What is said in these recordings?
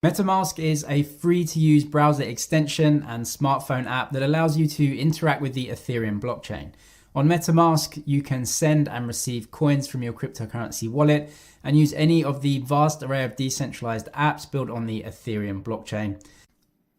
MetaMask is a free-to-use browser extension and smartphone app that allows you to interact with the Ethereum blockchain. On MetaMask, you can send and receive coins from your cryptocurrency wallet and use any of the vast array of decentralized apps built on the Ethereum blockchain.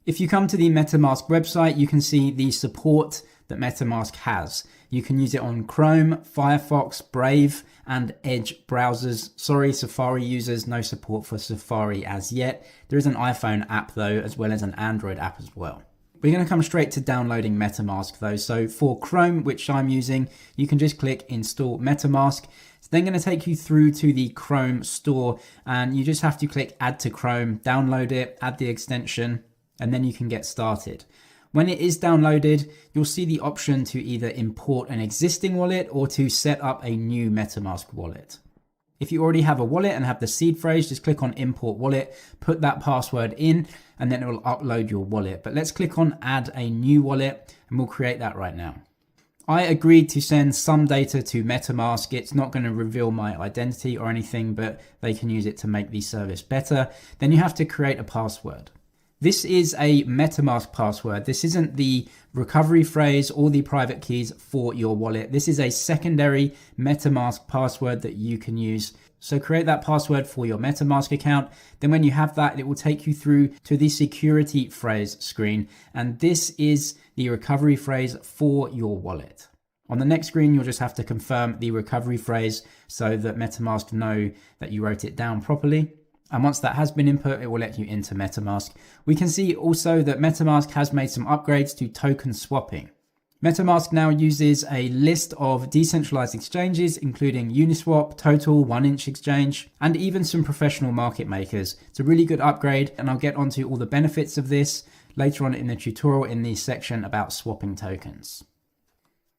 If you come to the MetaMask website, you can see the support that MetaMask has. You can use it on Chrome, Firefox, Brave, and Edge browsers. Sorry, Safari users, no support for Safari as yet. There is an iPhone app though, as well as an Android app as well. We're going to come straight to downloading MetaMask though. So for Chrome, which I'm using, you can just click install MetaMask. It's then going to take you through to the Chrome store and you just have to click add to Chrome, download it, add the extension, and then you can get started. When it is downloaded, you'll see the option to either import an existing wallet or to set up a new MetaMask wallet. If you already have a wallet and have the seed phrase, just click on import wallet, put that password in, and then it will upload your wallet. But let's click on add a new wallet and we'll create that right now. I agreed to send some data to MetaMask. It's not going to reveal my identity or anything, but they can use it to make the service better. Then you have to create a password. This is a MetaMask password. This isn't the recovery phrase or the private keys for your wallet. This is a secondary MetaMask password that you can use. So create that password for your MetaMask account. Then when you have that, it will take you through to the security phrase screen. And this is the recovery phrase for your wallet. On the next screen, you'll just have to confirm the recovery phrase so that MetaMask know that you wrote it down properly. And once that has been input, it will let you into MetaMask. We can see also that MetaMask has made some upgrades to token swapping. MetaMask now uses a list of decentralized exchanges, including Uniswap, Total, 1inch Exchange, and even some professional market makers. It's a really good upgrade, and I'll get onto all the benefits of this later on in the tutorial in the section about swapping tokens.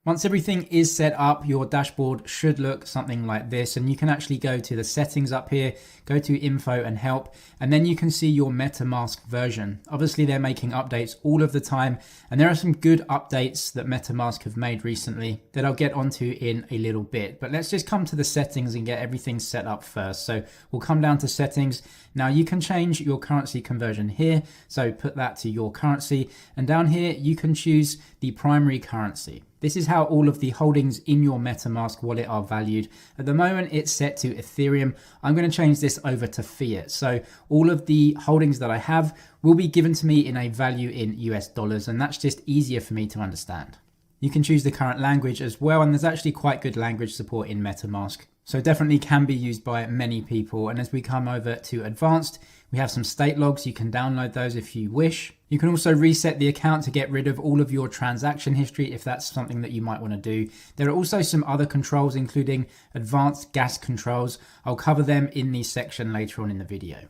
Once everything is set up, your dashboard should look something like this, and you can actually go to the settings up here, go to info and help, and then you can see your MetaMask version. Obviously they're making updates all of the time, and there are some good updates that MetaMask have made recently that I'll get onto in a little bit. But let's just come to the settings and get everything set up first. So we'll come down to settings. Now you can change your currency conversion here, so put that to your currency, and down here you can choose the primary currency. This is how all of the holdings in your MetaMask wallet are valued. At the moment, it's set to Ethereum. I'm going to change this over to fiat. So all of the holdings that I have will be given to me in a value in US dollars, and that's just easier for me to understand. You can choose the current language as well, and there's actually quite good language support in MetaMask. So definitely can be used by many people. And as we come over to advanced, we have some state logs. You can download those if you wish. You can also reset the account to get rid of all of your transaction history if that's something that you might want to do. There are also some other controls, including advanced gas controls. I'll cover them in the section later on in the video.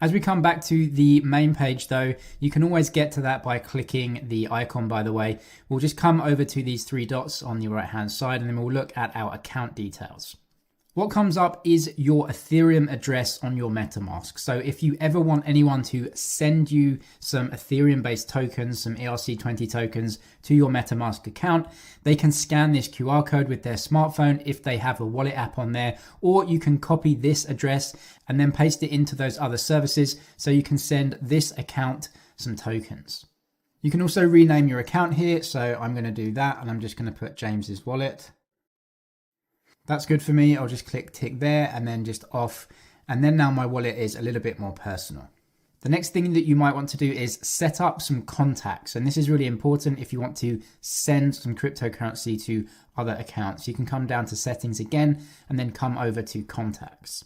As we come back to the main page though, you can always get to that by clicking the icon, by the way. We'll just come over to these three dots on the right hand side and then we'll look at our account details. What comes up is your Ethereum address on your MetaMask. So if you ever want anyone to send you some Ethereum based tokens, some ERC20 tokens to your MetaMask account, they can scan this QR code with their smartphone if they have a wallet app on there, or you can copy this address and then paste it into those other services so you can send this account some tokens. You can also rename your account here. So I'm going to do that and I'm just going to put James's wallet. That's good for me. I'll just click tick there and then just off. And then now my wallet is a little bit more personal. The next thing that you might want to do is set up some contacts. And this is really important if you want to send some cryptocurrency to other accounts. You can come down to settings again and then come over to contacts.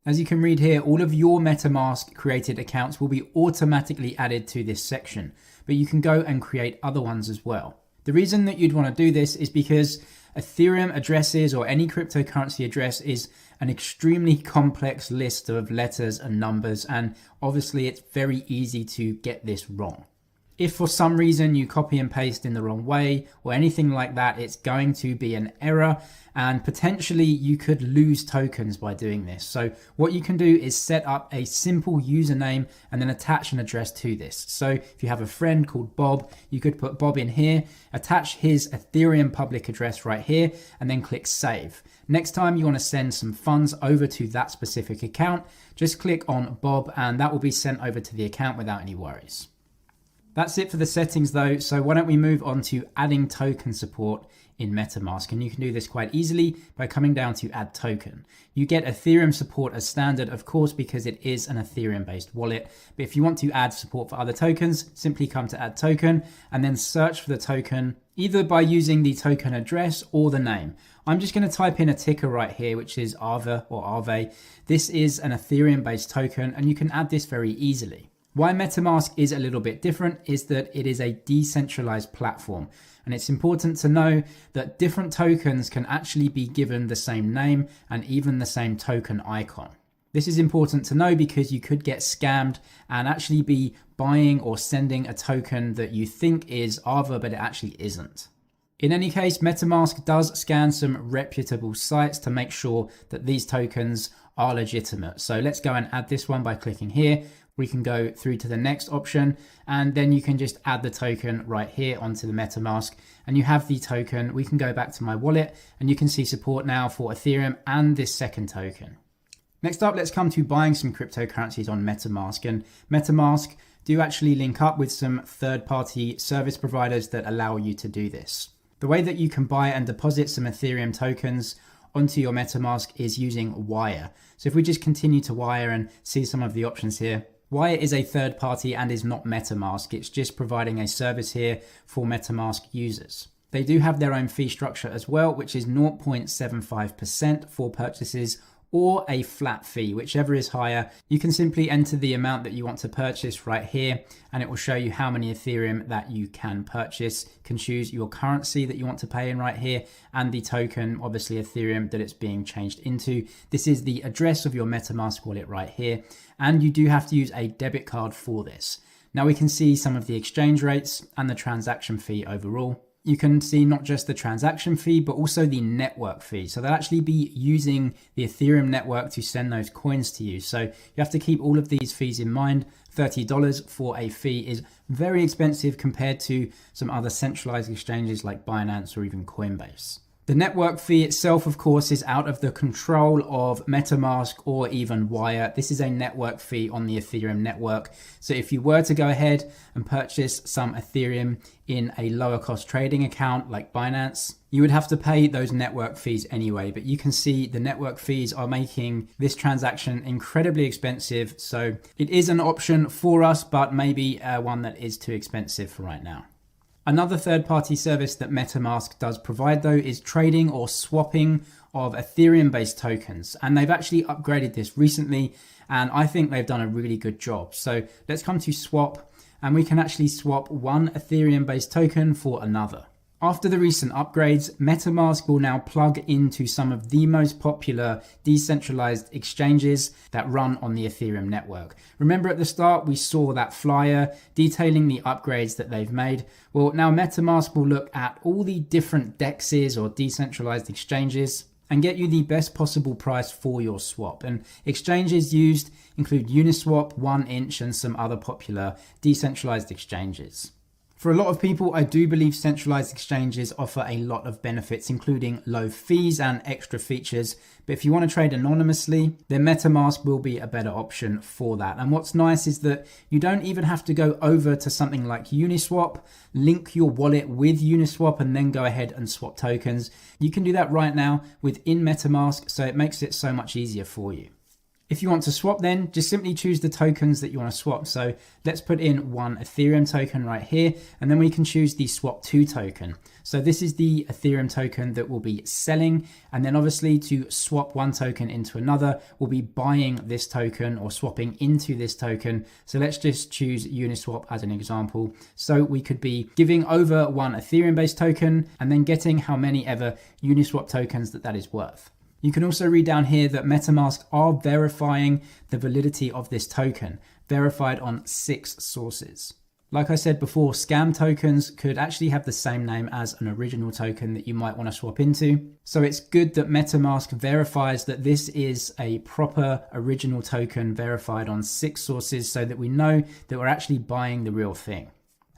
As you can read here, all of your MetaMask created accounts will be automatically added to this section, but you can go and create other ones as well. The reason that you'd want to do this is because Ethereum addresses or any cryptocurrency address is an extremely complex list of letters and numbers, and obviously it's very easy to get this wrong. If for some reason you copy and paste in the wrong way or anything like that, it's going to be an error and potentially you could lose tokens by doing this. So what you can do is set up a simple username and then attach an address to this. So if you have a friend called Bob, you could put Bob in here, attach his Ethereum public address right here, and then click save. Next time you want to send some funds over to that specific account, just click on Bob and that will be sent over to the account without any worries. That's it for the settings though, so why don't we move on to adding token support in MetaMask, and you can do this quite easily by coming down to add token. You get Ethereum support as standard, of course, because it is an Ethereum based wallet, but if you want to add support for other tokens, simply come to add token and then search for the token either by using the token address or the name. I'm just going to type in a ticker right here, which is Aave or Aave. This is an Ethereum based token and you can add this very easily. Why MetaMask is a little bit different is that it is a decentralized platform. And it's important to know that different tokens can actually be given the same name and even the same token icon. This is important to know because you could get scammed and actually be buying or sending a token that you think is Aave, but it actually isn't. In any case, MetaMask does scan some reputable sites to make sure that these tokens are legitimate. So let's go and add this one by clicking here. We can go through to the next option and then you can just add the token right here onto the MetaMask and you have the token. We can go back to my wallet and you can see support now for Ethereum and this second token. Next up, let's come to buying some cryptocurrencies on MetaMask, and MetaMask do actually link up with some third-party service providers that allow you to do this. The way that you can buy and deposit some Ethereum tokens onto your MetaMask is using Wire. So if we just continue to Wire and see some of the options here, Wire is a third party and is not MetaMask. It's just providing a service here for MetaMask users. They do have their own fee structure as well, which is 0.75% for purchases or a flat fee, whichever is higher. You can simply enter the amount that you want to purchase right here and it will show you how many Ethereum that you can purchase. You can choose your currency that you want to pay in right here and the token, obviously Ethereum, that it's being changed into. This is the address of your MetaMask wallet right here, and you do have to use a debit card for this. Now we can see some of the exchange rates and the transaction fee overall. You can see not just the transaction fee, but also the network fee. So they'll actually be using the Ethereum network to send those coins to you. So you have to keep all of these fees in mind. $30 for a fee is very expensive compared to some other centralized exchanges like Binance or even Coinbase. The network fee itself, of course, is out of the control of MetaMask or even Wire. This is a network fee on the Ethereum network. So if you were to go ahead and purchase some Ethereum in a lower cost trading account like Binance, you would have to pay those network fees anyway. But you can see the network fees are making this transaction incredibly expensive. So it is an option for us, but maybe one that is too expensive for right now. Another third-party service that MetaMask does provide though is trading or swapping of Ethereum-based tokens. And they've actually upgraded this recently and I think they've done a really good job. So let's come to swap and we can actually swap one Ethereum-based token for another. After the recent upgrades, MetaMask will now plug into some of the most popular decentralized exchanges that run on the Ethereum network. Remember at the start, we saw that flyer detailing the upgrades that they've made. Well, now MetaMask will look at all the different DEXs or decentralized exchanges and get you the best possible price for your swap. And exchanges used include Uniswap, 1inch, and some other popular decentralized exchanges. For a lot of people, I do believe centralized exchanges offer a lot of benefits, including low fees and extra features. But if you want to trade anonymously, then MetaMask will be a better option for that. And what's nice is that you don't even have to go over to something like Uniswap, link your wallet with Uniswap, and then go ahead and swap tokens. You can do that right now within MetaMask, so it makes it so much easier for you. If you want to swap then, just simply choose the tokens that you want to swap. So let's put in one Ethereum token right here, and then we can choose the swap to token. So this is the Ethereum token that we'll be selling. And then obviously to swap one token into another, we'll be buying this token or swapping into this token. So let's just choose Uniswap as an example. So we could be giving over one Ethereum based token and then getting how many ever Uniswap tokens that is worth. You can also read down here that MetaMask are verifying the validity of this token, verified on 6 sources. Like I said before, scam tokens could actually have the same name as an original token that you might want to swap into. So it's good that MetaMask verifies that this is a proper original token verified on 6 sources so that we know that we're actually buying the real thing.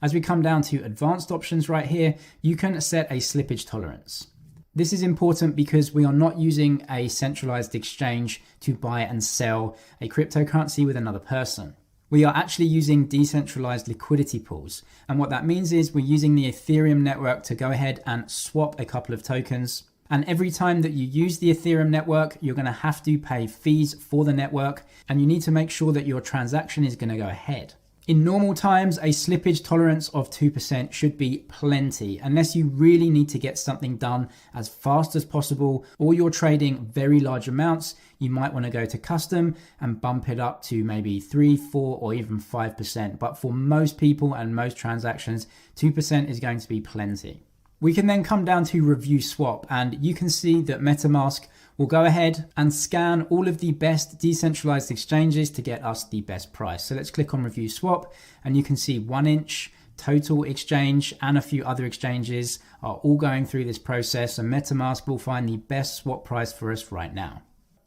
As we come down to advanced options right here, you can set a slippage tolerance. This is important because we are not using a centralized exchange to buy and sell a cryptocurrency with another person. We are actually using decentralized liquidity pools. And what that means is we're using the Ethereum network to go ahead and swap a couple of tokens. And every time that you use the Ethereum network, you're going to have to pay fees for the network. And you need to make sure that your transaction is going to go ahead. In normal times, a slippage tolerance of 2% should be plenty, unless you really need to get something done as fast as possible, or you're trading very large amounts. You might want to go to custom and bump it up to maybe 3, 4, or even 5%. But for most people and most transactions, 2% is going to be plenty. We can then come down to review swap, and you can see that MetaMask will go ahead and scan all of the best decentralized exchanges to get us the best price. So let's click on review swap, and you can see 1inch, Total Exchange, and a few other exchanges are all going through this process, and MetaMask will find the best swap price for us right now.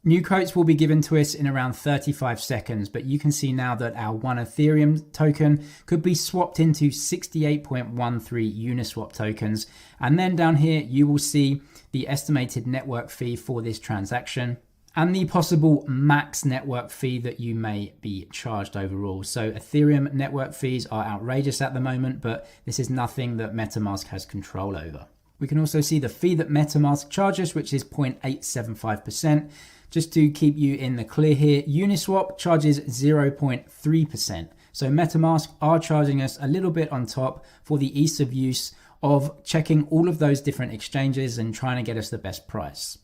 New quotes will be given to us in around 35 seconds, but you can see now that our 1 Ethereum token could be swapped into 68.13 Uniswap tokens. And then down here, you will see the estimated network fee for this transaction and the possible max network fee that you may be charged overall. So Ethereum network fees are outrageous at the moment, but this is nothing that MetaMask has control over. We can also see the fee that MetaMask charges, which is 0.875%. Just to keep you in the clear here, Uniswap charges 0.3%. So MetaMask are charging us a little bit on top for the ease of use of checking all of those different exchanges and trying to get us the best price.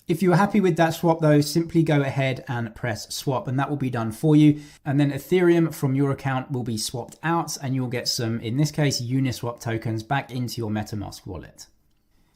If you're happy with that swap though, simply go ahead and press swap and that will be done for you. And then Ethereum from your account will be swapped out and you'll get some, in this case, Uniswap tokens back into your MetaMask wallet.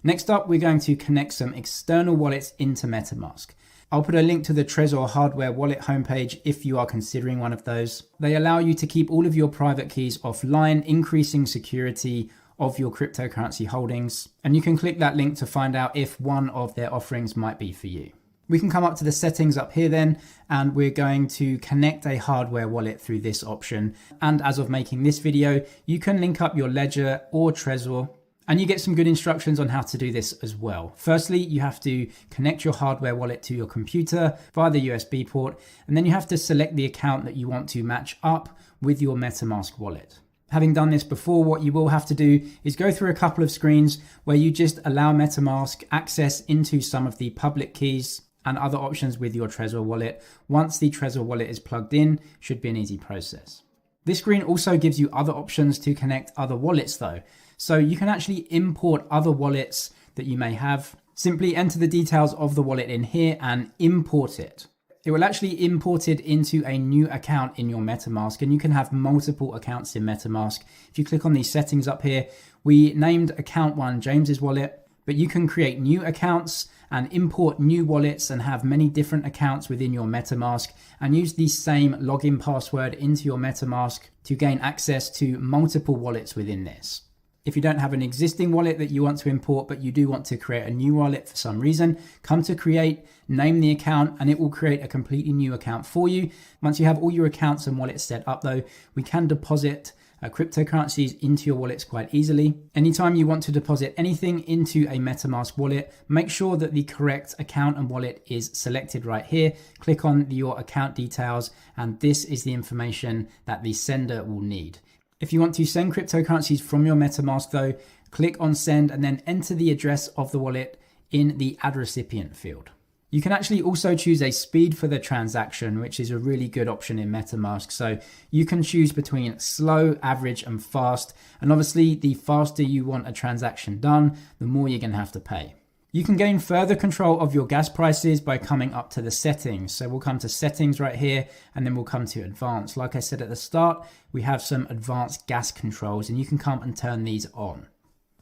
Next up, we're going to connect some external wallets into MetaMask. I'll put a link to the Trezor hardware wallet homepage if you are considering one of those. They allow you to keep all of your private keys offline, increasing security of your cryptocurrency holdings. And you can click that link to find out if one of their offerings might be for you. We can come up to the settings up here then, and we're going to connect a hardware wallet through this option. And as of making this video, you can link up your Ledger or Trezor. And you get some good instructions on how to do this as well. Firstly, you have to connect your hardware wallet to your computer via the USB port, and then you have to select the account that you want to match up with your MetaMask wallet. Having done this before, what you will have to do is go through a couple of screens where you just allow MetaMask access into some of the public keys and other options with your Trezor wallet. Once the Trezor wallet is plugged in, should be an easy process. This screen also gives you other options to connect other wallets though. So you can actually import other wallets that you may have. Simply enter the details of the wallet in here and import it. It will actually import it into a new account in your MetaMask, and you can have multiple accounts in MetaMask. If you click on these settings up here, we named account 1 James's wallet, but you can create new accounts and import new wallets and have many different accounts within your MetaMask and use the same login password into your MetaMask to gain access to multiple wallets within this. If you don't have an existing wallet that you want to import, but you do want to create a new wallet for some reason, come to create, name the account, and it will create a completely new account for you. Once you have all your accounts and wallets set up though, we can deposit cryptocurrencies into your wallets quite easily. Anytime you want to deposit anything into a MetaMask wallet, make sure that the correct account and wallet is selected right here. Click on your account details, and this is the information that the sender will need. If you want to send cryptocurrencies from your MetaMask though, click on send and then enter the address of the wallet in the add recipient field. You can actually also choose a speed for the transaction, which is a really good option in MetaMask. So you can choose between slow, average, and fast. And obviously the faster you want a transaction done, the more you're going to have to pay. You can gain further control of your gas prices by coming up to the settings. So we'll come to settings right here, and then we'll come to advanced. Like I said at the start, we have some advanced gas controls, and you can come and turn these on.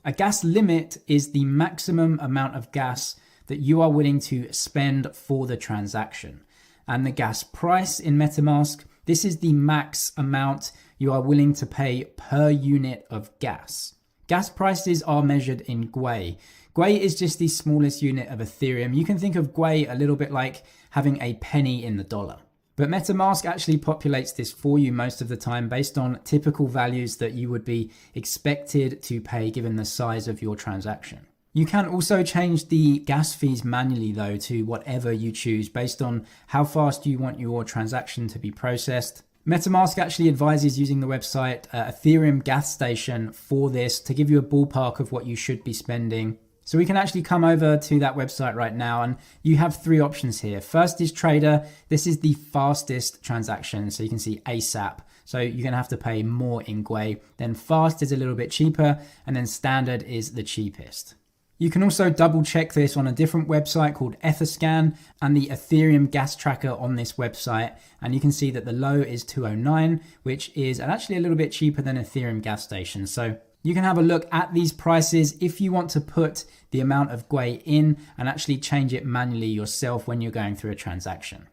A gas limit is the maximum amount of gas that you are willing to spend for the transaction. And the gas price in MetaMask, This is the max amount you are willing to pay per unit of gas. Gas prices are measured in gwei. Gwei is just the smallest unit of Ethereum. You can think of gwei a little bit like having a penny in the dollar. But MetaMask actually populates this for you most of the time based on typical values that you would be expected to pay given the size of your transaction. You can also change the gas fees manually though to whatever you choose based on how fast you want your transaction to be processed. MetaMask actually advises using the website Ethereum gas station for this to give you a ballpark of what you should be spending. So we can actually come over to that website right now and you have three options here. First is trader. This is the fastest transaction. So you can see ASAP. So you're going to have to pay more in gwei. Then fast is a little bit cheaper and then standard is the cheapest. You can also double check this on a different website called Etherscan and the Ethereum gas tracker on this website. And you can see that the low is 209, which is actually a little bit cheaper than Ethereum gas station. So you can have a look at these prices if you want to put the amount of gwei in and actually change it manually yourself when you're going through a transaction.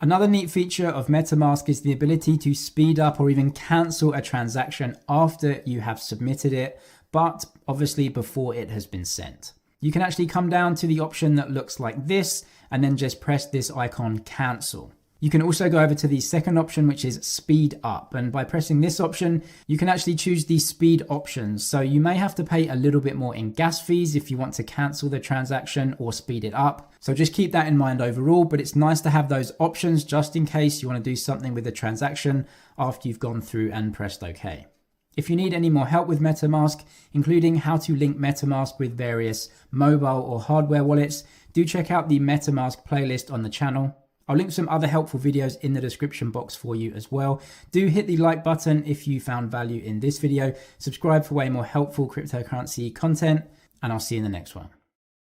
Another neat feature of MetaMask is the ability to speed up or even cancel a transaction after you have submitted it, but obviously before it has been sent. You can actually come down to the option that looks like this and then just press this icon cancel. You can also go over to the second option, which is speed up. And by pressing this option, you can actually choose the speed options. So you may have to pay a little bit more in gas fees if you want to cancel the transaction or speed it up. So just keep that in mind overall, but it's nice to have those options just in case you want to do something with the transaction after you've gone through and pressed OK. If you need any more help with MetaMask, including how to link MetaMask with various mobile or hardware wallets, do check out the MetaMask playlist on the channel. I'll link some other helpful videos in the description box for you as well. Do hit the like button if you found value in this video. Subscribe for way more helpful cryptocurrency content, and I'll see you in the next one.